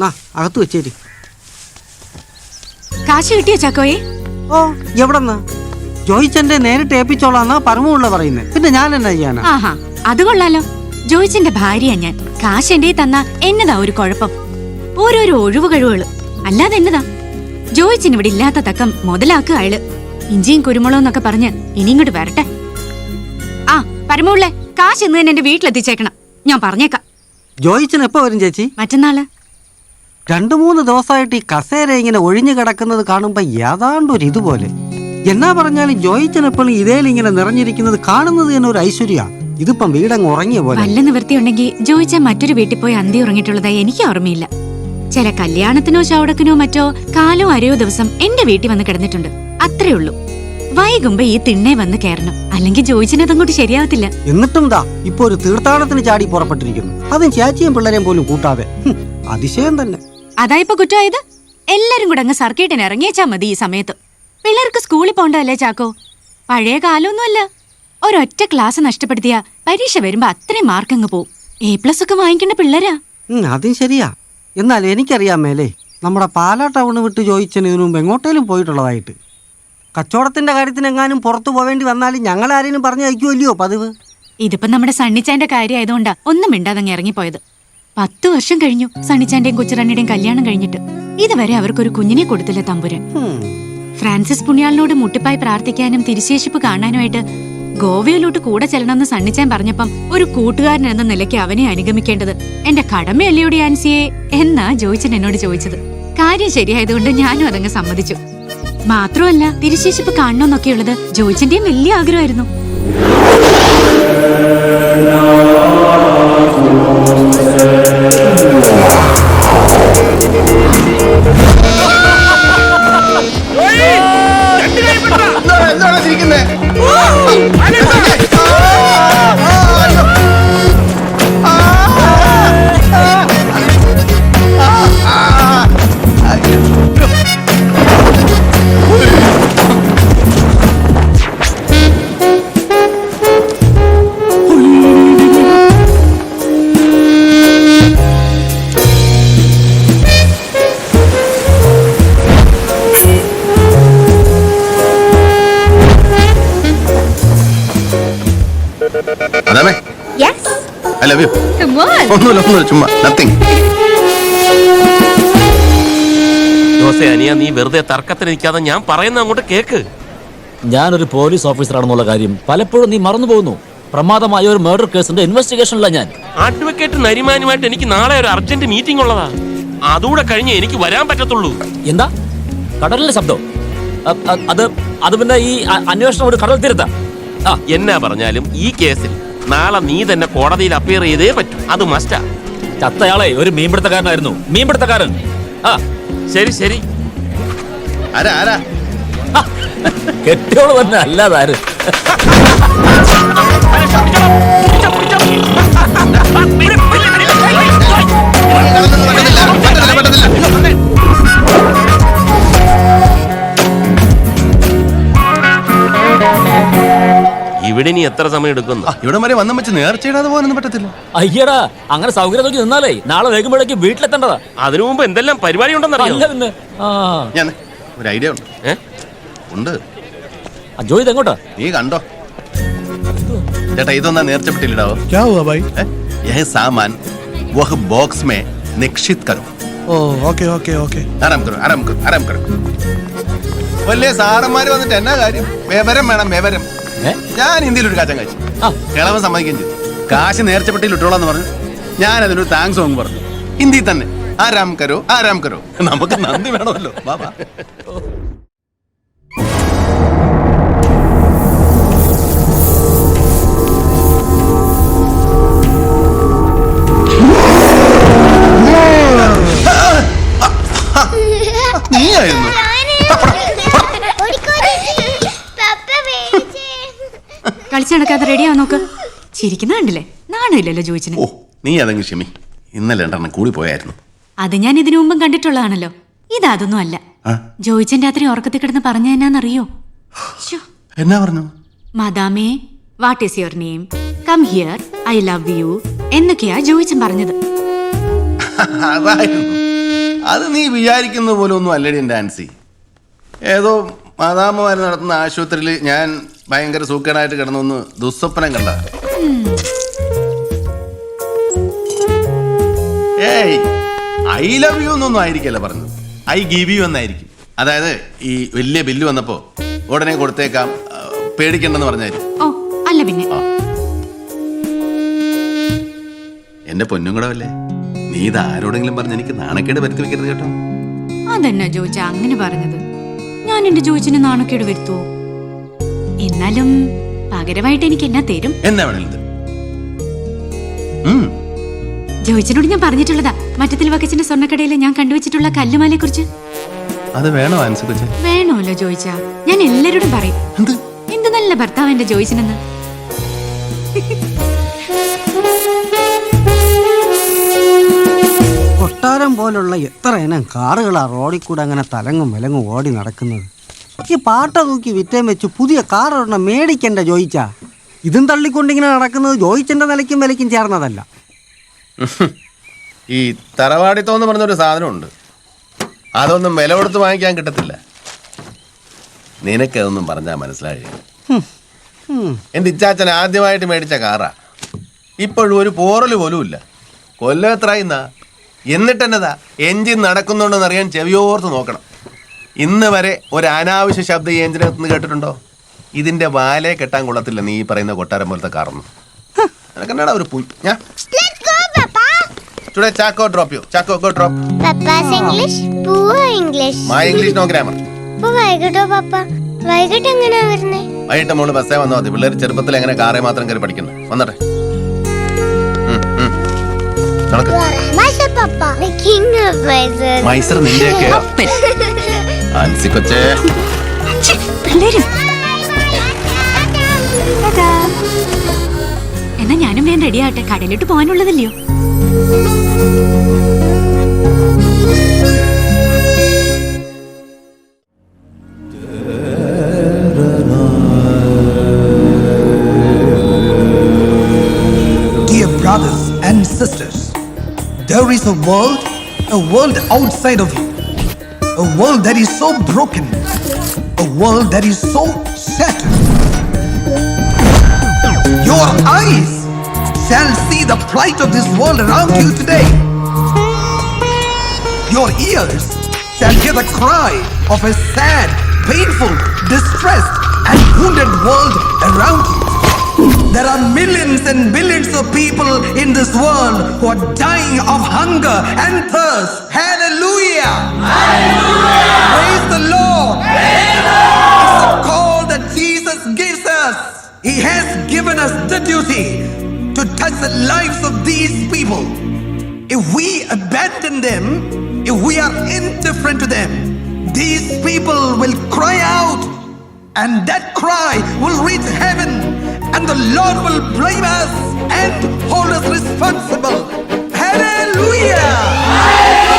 അകത്ത് വെച്ചേരി. കാശ് കിട്ടിയോ ചാക്കോയെ? ഓ, എവിടെന്ന്? ജോയിച്ചന്റെ നേരിട്ട് ഏൽപ്പിച്ചോളാന്നാ പരമുള്ള പറയുന്നത്. പിന്നെ ഞാൻ എന്നാ ചെയ്യാനാ? ആഹാ, അത് കൊള്ളാലോ. ജോയിച്ചന്റെ ഭാര്യയാ ഞാൻ. കാശ് എന്റെ തന്നാ എന്നതാ ഒരു കുഴപ്പം? ഓരോരോ ഒഴിവ് കഴിവുകള്, അല്ലാതെ എന്നതാ? ജോയിച്ചിന് ഇവിടെ ഇല്ലാത്ത തക്കം മുതലാക്കുക അയാള്. ഇഞ്ചിയും കുരുമുളകും എന്നൊക്കെ പറഞ്ഞ് ഇനി ഇങ്ങോട്ട് വരട്ടെ. ആ പരമുള്ളേ, കാശ് ഇന്ന് തന്നെ എന്റെ വീട്ടിലെത്തിച്ചേക്കണം. ഞാൻ പറഞ്ഞേക്കാം. ജോയിച്ചൻ എപ്പോ വരും ചേച്ചി? മറ്റന്നാള്. 2-3 ദിവസമായിട്ട് ഈ കസേര ഇങ്ങനെ ഒഴിഞ്ഞു കിടക്കുന്നത് കാണുമ്പോ ഏതാണ്ടൊരു ഇതുപോലെ. എന്നാ പറഞ്ഞാലും ജോയിച്ചൻ എപ്പോഴും ഇതേലിങ്ങനെ നിറഞ്ഞിരിക്കുന്നത് കാണുന്നത് തന്നെ ഒരു ഐശ്വര്യ. ഇതിപ്പം വീടങ്ങ് ഉറങ്ങിയ പോലെ. വല്ല നിവൃത്തിയുണ്ടെങ്കിൽ ജോയിച്ചാൻ മറ്റൊരു വീട്ടിൽ പോയി അന്തി ഉറങ്ങിയിട്ടുള്ളതായി എനിക്ക് ഓർമ്മയില്ല. ചില കല്യാണത്തിനോ ചവിടക്കിനോ മറ്റോ കാലോ അരയോ ദിവസം എന്റെ വീട്ടിൽ വന്ന് കിടന്നിട്ടുണ്ട്. അത്രേ ഉള്ളൂ. വൈകുമ്പോ ഈ തിണ്ണെ വന്ന് കയറണം, അല്ലെങ്കിൽ ജോയിച്ചിന് അതങ്ങോട്ട് ശരിയാവത്തില്ല. എന്നിട്ടും ഇപ്പൊ ഒരു തീർത്ഥാടനത്തിന് ചാടി പുറപ്പെട്ടിരിക്കുന്നു. അതും ചേച്ചിയും പിള്ളേരെയും പോലും കൂട്ടാതെ. അതിശയം തന്നെ. അതായിപ്പോ കുറ്റമായത്? എല്ലാരും കൂടെ അങ്ങ് സർക്കിട്ടിന് ഇറങ്ങിയേച്ചാ മതി ഈ സമയത്ത്. പിള്ളേർക്ക് സ്കൂളിൽ പോണ്ടല്ലേ ചാക്കോ? പഴയ കാലമൊന്നുമല്ല. ഒരൊറ്റ ക്ലാസ് നഷ്ടപ്പെടുത്തിയ പരീക്ഷ വരുമ്പോ അത്രയും മാർക്കങ്ങ് പോവും. A+ ഒക്കെ വാങ്ങിക്കേണ്ട പിള്ളേരാ. അതും ശരിയാ. എന്നാൽ എനിക്കറിയാൻ മേലേ, നമ്മുടെ പാലാ ടൗണ് വിട്ട് ജോയിച്ചന് ഇതിനു മുമ്പ് എങ്ങോട്ടേലും പോയിട്ടുള്ളതായിട്ട്. കച്ചവടത്തിന്റെ കാര്യത്തിനെങ്ങാനും പുറത്തു പോവേണ്ടി വന്നാലും ഞങ്ങളാരേലും പറഞ്ഞു അയക്കുമല്ലയോ പതിവ്. ഇതിപ്പോ നമ്മുടെ സണ്ണിച്ചാന്റെ കാര്യമായതുകൊണ്ടാ ഒന്നും മിണ്ടാതങ്ങ് ഇറങ്ങിപ്പോയത്. 10 വർഷം കഴിഞ്ഞു സണ്ണിച്ചാന്റെയും കൊച്ചുറണ്ണിയുടെയും കല്യാണം കഴിഞ്ഞിട്ട്. ഇതുവരെ അവർക്കൊരു കുഞ്ഞിനെ കൊടുത്തില്ല തമ്പുരൻ. ഫ്രാൻസിസ് പുണ്യാളിനോട് മുട്ടിപ്പായി പ്രാർത്ഥിക്കാനും തിരുശേഷിപ്പ് കാണാനുമായിട്ട് ഗോവയിലോട്ട് കൂടെ ചെല്ലണമെന്ന് സണ്ണിച്ചാൻ പറഞ്ഞപ്പം ഒരു കൂട്ടുകാരൻ എന്ന നിലയ്ക്ക് അവനെ അനുഗമിക്കേണ്ടത് എന്റെ കടമയല്ലയോടി ആൻസിയെ എന്നാ ജോയിച്ചൻ എന്നോട് ചോദിച്ചത്. കാര്യം ശരിയായതുകൊണ്ട് ഞാനും അതങ്ങ് സമ്മതിച്ചു. മാത്രമല്ല, തിരുശേഷിപ്പ് കാണണമെന്നൊക്കെയുള്ളത് ജോയിച്ചന്റെയും വലിയ ആഗ്രഹമായിരുന്നു. I love you. Come on. ഒന്നുമില്ല, ചുമ്മാ nothing. ജോസേ അനിയ, നീ വെറുതെ തർക്കത്തിന് നിൽക്കാതെ ഞാൻ പറയുന്ന അങ്ങോട്ട് കേക്ക്. ഞാനൊരു പോലീസ് ഓഫീസറാണെന്നുള്ള കാര്യം പലപ്പോഴും നീ മറന്നു പോകുന്നു. പ്രമാദമായ ഒരു മർഡർ കേസിന്റെ ഇൻവെസ്റ്റിഗേഷനില്ല ഞാൻ. അഡ്വക്കേറ്റ് നരിമാനുമായിട്ട് എനിക്ക് നാളെ ഒരു അർജന്റ് മീറ്റിംഗ് ഉള്ളതാ. അതുകൂടെ കഴിഞ്ഞ് എനിക്ക് വരാൻ പറ്റത്തുള്ളൂ. എന്താ കടലിലെ ശബ്ദം? അത് പിന്നെ ഈ അന്വേഷണം ഒരു കടൽ തീരത്താ. എന്നാ പറഞ്ഞാലും ഈ കേസിൽ നാളെ നീ തന്നെ കോടതിയിൽ അപ്പിയർ ചെയ്തേ പറ്റൂ. അത് മസ്റ്റാ. ചത്തയാളെ ഒരു മീൻപിടുത്തക്കാരനായിരുന്നു. മീൻപിടുത്തക്കാരൻ. ശരി ശരി. ആരാ കെട്ടിയോള് തന്നെ അല്ലാതാര്. ഇവിടെ നീ എത്ര സമയം എടുക്കുന്നു? ഇവിടെ വരെ വന്നും വെച്ച് നേർച്ചയിടാതെ പോകാനൊന്നും പറ്റത്തില്ല. അയ്യടാ, അങ്ങനെ സൗകര്യം നോക്കി നിന്നാലേ നാളെ വേഗമ്പോഴേക്ക് വീട്ടിലെത്തേണ്ടതാ. അതിനു മുമ്പ് എന്തെല്ലാം പരിപാടി ഉണ്ടെന്നറിയാം. ഞാൻ ഒരു ഐഡിയ ഉണ്ട്. ജോയിത് എങ്ങോട്ടാ? നീ കണ്ടോ ചേട്ടാ, ഇതൊന്നാ നേർച്ചപ്പെട്ടില്ലാവോ? സാമാൻ വഹ് ബോക്സ് മേ നിക്ഷിത് കരോ. ആരാം കരോ, ആരാം കരോ, ആരാം കരോ. വലിയ സാറന്മാര് വന്നിട്ട് എന്നാ കാര്യം? വിവരം വേണം, വിവരം. ഞാൻ ഇന്ത്യയിൽ ഒരു കാച്ചം കഴിച്ചു. കിളവൻ സമ്മതിക്കുകയും ചെയ്തു. കാശ് നേർച്ചപ്പെട്ടിൽ ഇട്ടോളാന്ന് പറഞ്ഞു. ഞാൻ അതിനൊരു താങ്ക്സ് സോങ് പറഞ്ഞു ഹിന്ദിയിൽ തന്നെ. ആരാം കരോ, ആരാം കരോ. നമുക്ക് നന്ദി വേണമല്ലോ. ബാബാ നീയായിരുന്നു. കളിച്ചു നടക്കാതെ റെഡിയാ നോക്ക്. ചിരിക്കുന്ന കണ്ടില്ലേ? നാണമില്ലല്ലോ ജോയിച്ചിന്. ഓ, നീ അതങ്ങ് ക്ഷമി. ഇന്നലെ 2 കൂടി പോയായിരുന്നു. അത് ഞാൻ ഇതിനു മുമ്പും കണ്ടിട്ടുള്ളതാണല്ലോ. ഇതൊന്നും അല്ല. ജോയിച്ചൻ രാത്രി ഉറക്കത്തിൽ കിടന്ന് പറഞ്ഞ എന്നാന്നറിയോ? എന്നാ പറഞ്ഞു? മദാമേ, what is your name, come here, I love you എന്നൊക്കെയാ ജോയിച്ചൻ പറഞ്ഞത്. അത് നീ വിചാരിക്കുന്ന പോലെ ഒന്നും അല്ലടി എൻ്റെ ആൻസി. ഏതോ മാതാമ്മമാർ നടത്തുന്ന ആശുപത്രിയിൽ ഞാൻ ഭയങ്കര സൂക്കനായിട്ട് കിടന്നൊന്ന് ദുസ്വപ്നം കണ്ട. ഏയ് ഐ ലവ് യു എന്നൊന്നും ആയിരിക്കല്ല പറഞ്ഞത്, ഐ ഗീവ് യു എന്നായിരിക്കും. അതായത് ഈ വലിയ ബില്ല് വന്നപ്പോ ഉടനെ കൊടുത്തേക്കാം, പേടിക്കണ്ടെന്ന് പറഞ്ഞായിരിക്കും. ഓ അല്ല പിന്നെ എന്റെ പൊന്നും കൂടെ അല്ലേ, നീ ഇത് ആരോടെങ്കിലും പറഞ്ഞ് എനിക്ക് നാണക്കേട് വരുത്തി വെക്കരുത് കേട്ടോ. അതെന്നാ ജോയിച്ച അങ്ങനെ പറഞ്ഞത്? ഞാൻ എന്റെ ജോയിച്ചിന് നാണക്കേട് വരുത്തുവോ? എന്നാലും പകരമായിട്ട് എനിക്ക് എന്നാ തരും? എന്നാ വേണേലും ജോയിച്ചിനോട് ഞാൻ പറഞ്ഞിട്ടുള്ളതാ, മറ്റത്തിൽ വക്കച്ചിന്റെ സ്വർണ്ണക്കടയിൽ ഞാൻ കണ്ടുവച്ചിട്ടുള്ള കല്ലുമാലയെ കുറിച്ച്. അത് വേണോ ആൻസി കൊച്ചേ? വേണമല്ലോ ജോയിച്ച, ഞാൻ എല്ലാരോടും പറയും എന്ത് നല്ല ഭർത്താവ് എന്റെ ജോയിച്ചിനെന്ന്. കൊട്ടാരം പോലുള്ള എത്ര ഇനം കാറുകളാ റോഡിൽ കൂടെ അങ്ങനെ തലങ്ങും വിലങ്ങും ഓടി നടക്കുന്നത്. ഈ പാട്ട തൂക്കി വിറ്റേം വെച്ച് പുതിയ കാർ ഒരെണ്ണം മേടിക്കണ്ട ജോയിച്ച. ഇതും തള്ളിക്കൊണ്ടിങ്ങനെ നടക്കുന്നത് ജോയിച്ചന്റെ നിലയ്ക്കും വിലയ്ക്കും ചേർന്നതല്ല. ഈ തറവാടിത്തോന്ന് പറഞ്ഞൊരു സാധനമുണ്ട്, അതൊന്നും വില കൊടുത്ത് വാങ്ങിക്കാൻ കിട്ടത്തില്ല. നിനക്കതൊന്നും പറഞ്ഞാൽ മനസ്സിലായി. എൻ്റെ ഇച്ചാച്ചൻ ആദ്യമായിട്ട് മേടിച്ച കാറാ, ഇപ്പോഴും ഒരു പോറല് പോലും ഇല്ല. കൊല്ലം എത്രയിന്നാ, എന്നിട്ടെന്നതാ എഞ്ചിൻ നടക്കുന്നുണ്ടോന്ന് അറിയാൻ ചെവിയോർത്ത് നോക്കണം. ഇന്ന് വരെ ഒരു അനാവശ്യ ശബ്ദം ഈ എഞ്ചിനകത്ത് കേട്ടിട്ടുണ്ടോ? ഇതിന്റെ വാലേ കെട്ടാൻ കൊള്ളത്തില്ല നീ ഈ പറയുന്ന കൊട്ടാരം പോലത്തെ കാറൊന്നും. നിനക്കെന്നാടാ ഒരു ഞാൻ Today Chaco drop you. Chaco go drop. Papa's English, poor English. My English no grammar. വൈകിട്ടോ പപ്പ? വൈകിട്ട് എങ്ങനെയാ വരുന്നേ? വൈകിട്ട് മോള് ബസ്സേ വന്നാൽ മതി. പിള്ളേർ ചെറുപ്പത്തിൽ എങ്ങനെ കാറേ മാത്രം കയറി പഠിക്കുന്നത്. വന്നട്ടെ. മൈസർ നിന്റെയൊക്കെ ആൻസി കൊച്ചേ. എന്നാ ഞാനും വേഗം റെഡിയാട്ടെ, കടയിലോട്ട് പോകാനുള്ളതല്ലയോ. Dear brothers and sisters, there is a world outside of you, a world that is so broken, a world that is so shattered. Your eyes shall see the plight of this world around you today. Your ears shall hear the cry of a sad, painful, distressed and wounded world around you. There are millions and billions of people in this world who are dying of hunger and thirst. Hallelujah! Hallelujah! Praise the Lord! Praise the Lord! It's a call that Jesus gives us. He has given us the duty to touch the lives of these people. If we abandon them, if we are indifferent to them, these people will cry out, and that cry will reach heaven, and the Lord will blame us and hold us responsible. Hallelujah! Hallelujah!